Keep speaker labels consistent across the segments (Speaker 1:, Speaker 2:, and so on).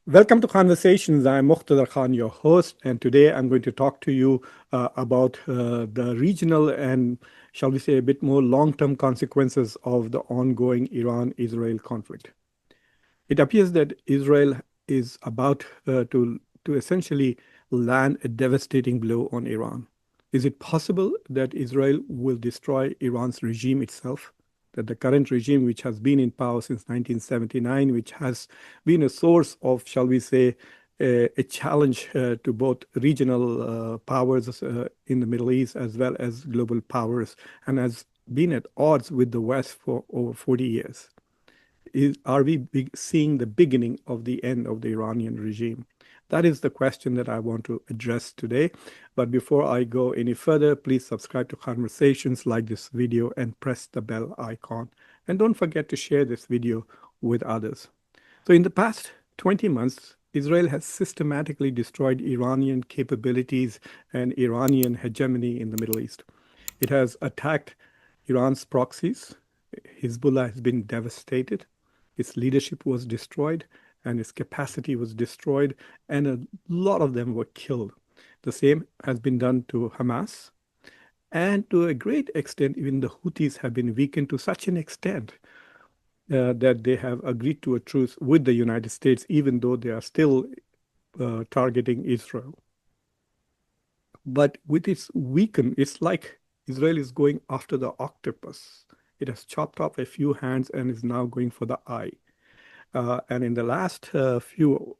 Speaker 1: Welcome to Conversations. I'm Muqtedar, your host, and today I'm going to talk to you about the regional and, shall we say, a bit more long term consequences of the ongoing Iran Israel conflict. It appears that Israel is about to essentially land a devastating blow on Iran. Is it possible that Israel will destroy Iran's regime itself? That the current regime, which has been in power since 1979, which has been a source of, shall we say, a challenge to both regional powers in the Middle East as well as global powers, and has been at odds with the West for over 40 years. Are we seeing the beginning of the end of the Iranian regime? That is the question that I want to address today. But before I go any further, please subscribe to Conversations, like this video, and press the bell icon. And don't forget to share this video with others. So, in the past 20 months, Israel has systematically destroyed Iranian capabilities and Iranian hegemony in the Middle East. It has attacked Iran's proxies. Hezbollah has been devastated. Its leadership was destroyed and its capacity was destroyed, and a lot of them were killed. The same has been done to Hamas, and to a great extent, even the Houthis have been weakened to such an extent that they have agreed to a truce with the United States, even though they are still targeting Israel. But with its weakened, it's like Israel is going after the octopus. It has chopped off a few hands and is now going for the eye. And in the last few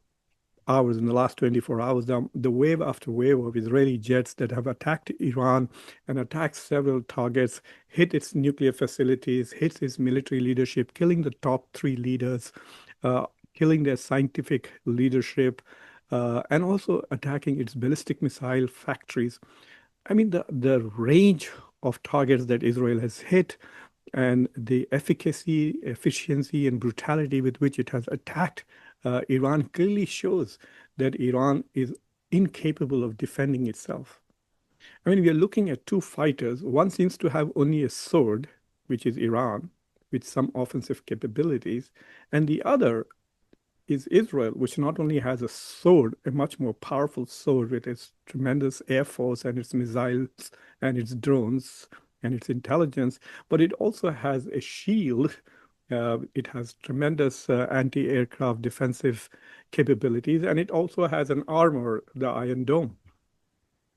Speaker 1: hours, in the last 24 hours, the wave after wave of Israeli jets that have attacked Iran and attacked several targets, hit its nuclear facilities, hit its military leadership, killing the top three leaders, killing their scientific leadership, and also attacking its ballistic missile factories. I mean, the range of targets that Israel has hit and the efficacy, efficiency, and brutality with which it has attacked Iran clearly shows that Iran is incapable of defending itself. I mean, we are looking at two fighters. One seems to have only a sword, which is Iran, with some offensive capabilities, and the other is Israel, which not only has a sword, a much more powerful sword with its tremendous air force and its missiles and its drones and its intelligence, but it also has a shield. It has tremendous anti-aircraft defensive capabilities, and it also has an armor, the Iron Dome.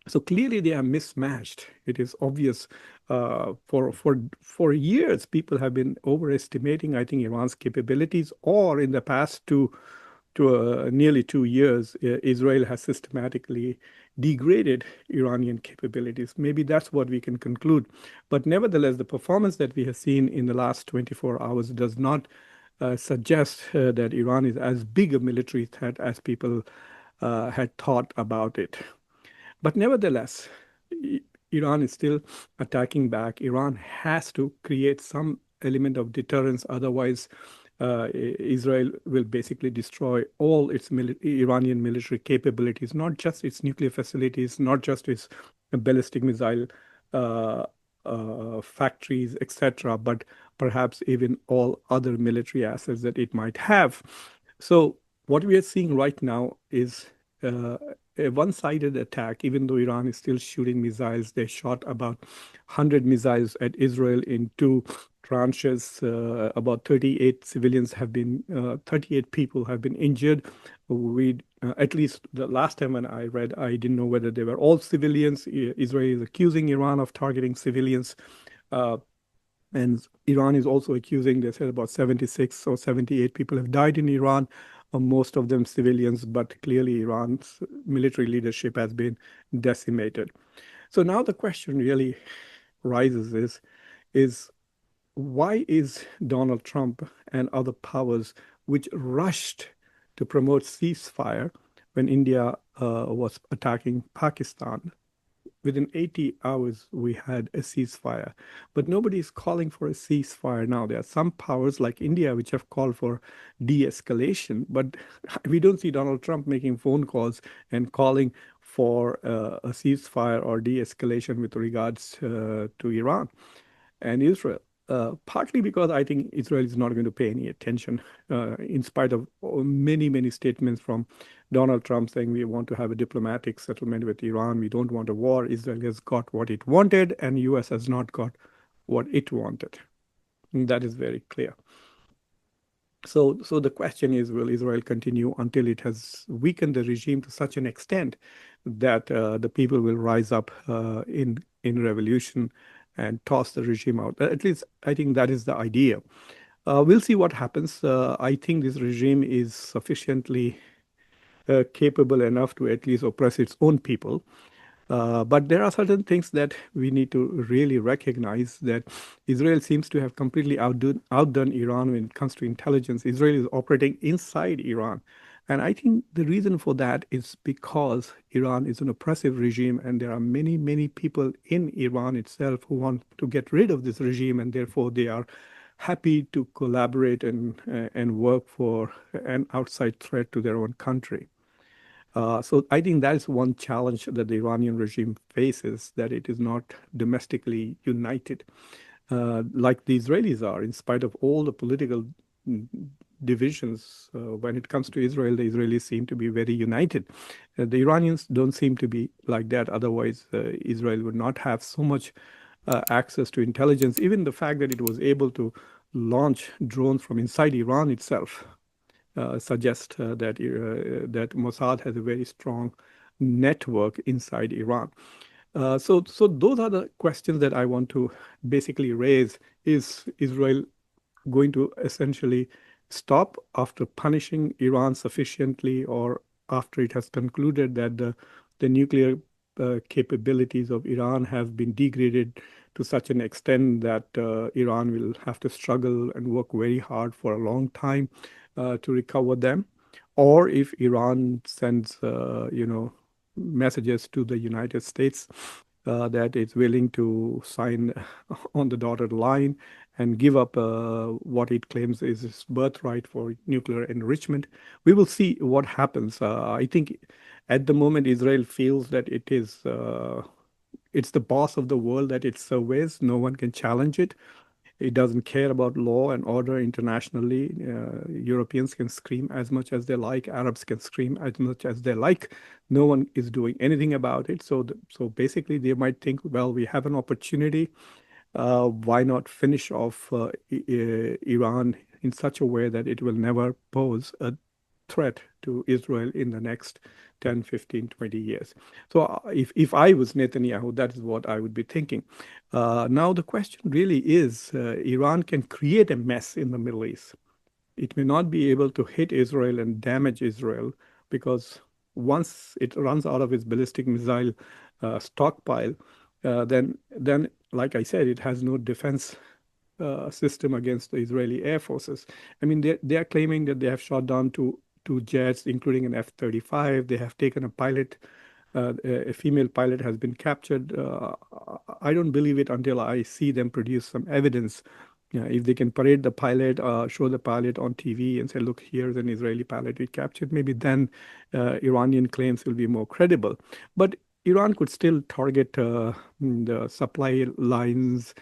Speaker 1: So clearly they are mismatched. It is obvious for years people have been overestimating, I think, Iran's capabilities, or in the past nearly 2 years, Israel has systematically degraded Iranian capabilities. Maybe that's what we can conclude. But nevertheless, the performance that we have seen in the last 24 hours does not suggest that Iran is as big a military threat as people had thought about it. But nevertheless, Iran is still attacking back. Iran has to create some element of deterrence. Otherwise, Israel will basically destroy all its Iranian military capabilities, not just its nuclear facilities, not just its ballistic missile uh, factories, etc., but perhaps even all other military assets that it might have. So, what we are seeing right now is uh, a one-sided attack. Even though Iran is still shooting missiles, they shot about 100 missiles at Israel in two tranches. About 38 people have been injured. We, at least the last time when I read, I didn't know whether they were all civilians. Israel is accusing Iran of targeting civilians. Uh, and Iran is also accusing, they said about 76 or 78 people have died in Iran, most of them civilians, but clearly Iran's military leadership has been decimated. So now the question really rises is why is Donald Trump and other powers which rushed to promote ceasefire when India was attacking Pakistan? Within 80 hours, we had a ceasefire. But nobody is calling for a ceasefire now. There are some powers like India which have called for de escalation, but we don't see Donald Trump making phone calls and calling for a ceasefire or de escalation with regards to Iran and Israel. Partly because I think Israel is not going to pay any attention, in spite of many, many statements from Donald Trump saying we want to have a diplomatic settlement with Iran. We don't want a war. Israel has got what it wanted, and U.S. has not got what it wanted. And that is very clear. So the question is, will Israel continue until it has weakened the regime to such an extent that the people will rise up in revolution and toss the regime out? At least I think that is the idea. We'll see what happens. I think this regime is sufficiently capable enough to at least oppress its own people. But there are certain things that we need to really recognize that Israel seems to have completely outdone Iran when it comes to intelligence. Israel is operating inside Iran. And I think the reason for that is because Iran is an oppressive regime, and there are many, many people in Iran itself who want to get rid of this regime, and therefore they are happy to collaborate and work for an outside threat to their own country. So I think that is one challenge that the Iranian regime faces, that it is not domestically united, like the Israelis are, in spite of all the political mm, divisions. When it comes to Israel, the Israelis seem to be very united. The Iranians don't seem to be like that. Otherwise, Israel would not have so much access to intelligence. Even the fact that it was able to launch drones from inside Iran itself suggest that Mossad has a very strong network inside Iran. So those are the questions that I want to basically raise. Is Israel going to essentially stop after punishing Iran sufficiently, or after it has concluded that the nuclear capabilities of Iran have been degraded to such an extent that Iran will have to struggle and work very hard for a long time to recover them? Or if Iran sends, messages to the United States that it's willing to sign on the dotted line and give up what it claims is its birthright for nuclear enrichment. We will see what happens. I think at the moment Israel feels that it's the boss of the world that it surveys. No one can challenge it. It doesn't care about law and order internationally. Europeans can scream as much as they like. Arabs can scream as much as they like. No one is doing anything about it. So basically, they might think, well, we have an opportunity. Why not finish off Iran in such a way that it will never pose a threat to Israel in the next 10, 15, 20 years? So if I was Netanyahu, that is what I would be thinking. Now, the question really is, Iran can create a mess in the Middle East. It may not be able to hit Israel and damage Israel, because once it runs out of its ballistic missile stockpile, then, like I said, it has no defense system against the Israeli air forces. I mean, they are claiming that they have shot down two jets, including an F-35. They have taken a pilot. A female pilot has been captured. I don't believe it until I see them produce some evidence. If they can parade the pilot, show the pilot on TV and say, look, here's an Israeli pilot we captured, maybe then Iranian claims will be more credible. But Iran could still target the supply lines,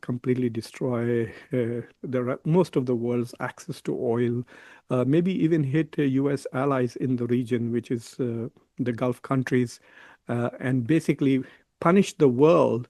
Speaker 1: completely destroy most of the world's access to oil, maybe even hit U.S. allies in the region, which is the Gulf countries, and basically punish the world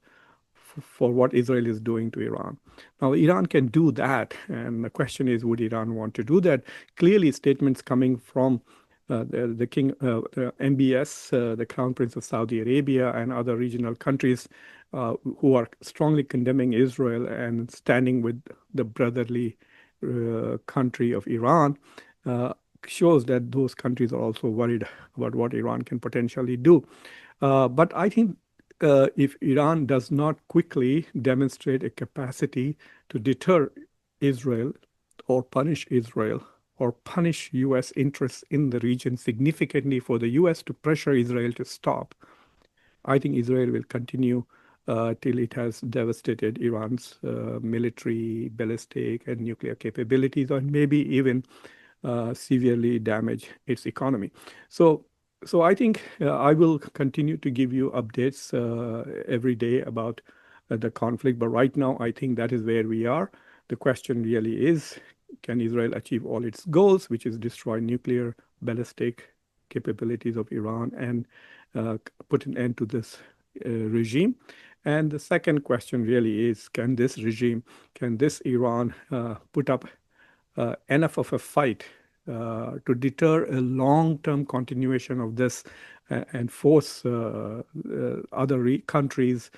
Speaker 1: for what Israel is doing to Iran. Now, Iran can do that, and the question is, would Iran want to do that? Clearly, statements coming from the king, the MBS, the Crown Prince of Saudi Arabia, and other regional countries who are strongly condemning Israel and standing with the brotherly country of Iran, shows that those countries are also worried about what Iran can potentially do. But I think if Iran does not quickly demonstrate a capacity to deter Israel or punish Israel or punish U.S. interests in the region significantly for the U.S. to pressure Israel to stop, I think Israel will continue till it has devastated Iran's military, ballistic, and nuclear capabilities, or maybe even severely damage its economy. So I think I will continue to give you updates every day about the conflict. But right now, I think that is where we are. The question really is, can Israel achieve all its goals, which is destroy nuclear, ballistic capabilities of Iran and put an end to this regime? And the second question really is, can this regime, can this Iran put up enough of a fight to deter a long-term continuation of this and force other countries,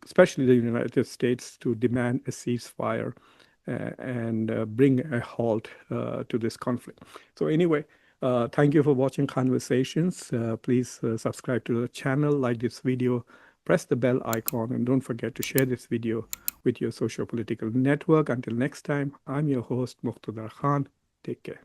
Speaker 1: especially the United States, to demand a ceasefire and bring a halt to this conflict. So anyway, thank you for watching Conversations. Please subscribe to the channel, like this video, press the bell icon, and don't forget to share this video with your socio-political network. Until next time, I'm your host, Muqtedar Khan. Take care.